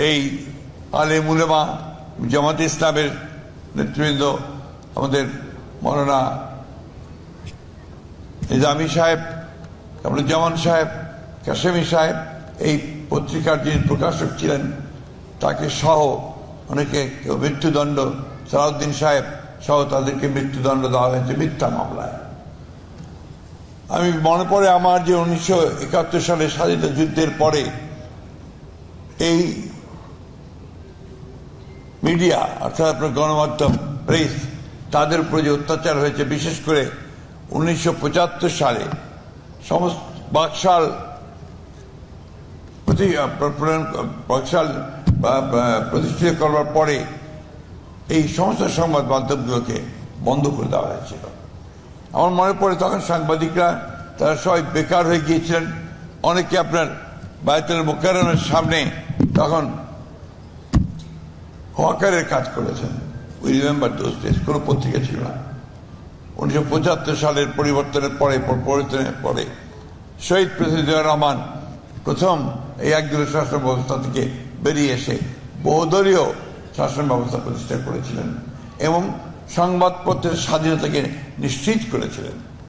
এই আলেম উলেমা, জামাত ইসলামের নেতৃবৃন্দ, আমাদের মৌলানা নিজামী সাহেব, কামরুজ্জামান সাহেব, কাশেমি সাহেব, এই পত্রিকার যিনি প্রকাশক ছিলেন তাকে সহ অনেকে মৃত্যুদণ্ড, সালাউদ্দিন সাহেব সহ তাদেরকে মৃত্যুদণ্ড দেওয়া হয়েছে মিথ্যা মামলায়। আমি মনে পড়ে আমার যে 1971 সালে স্বাধীনতা যুদ্ধের পরে এই মিডিয়া অর্থাৎ আপনার গণমাধ্যম, প্রেস, তাদের উপর যে অত্যাচার হয়েছে, বিশেষ করে 1975 সালে সমস্ত বাকশাল প্রতিষ্ঠিত করবার পরে এই সমস্ত সংবাদ মাধ্যমগুলোকে বন্ধ করে দেওয়া হয়েছিল। আমার মনে পড়ে তখন সাংবাদিকরা তারা সবাই বেকার হয়ে গিয়েছিলেন। অনেকে আপনার বায়তুল মুকাররমের সামনে তখন হকারের কাজ করেছেন। We remember those days. কোনো পত্রিকা ছিল না। 1975 সালের পরিবর্তনের পরে শহীদ প্রেসিডেন্ট জিয়াউর রহমান প্রথম এই একদলীয় শাসন ব্যবস্থা থেকে বেরিয়ে এসে বহুদলীয় শাসন ব্যবস্থা প্রতিষ্ঠা করেছিলেন এবং সংবাদপত্রের স্বাধীনতাকে নিশ্চিত করেছিলেন।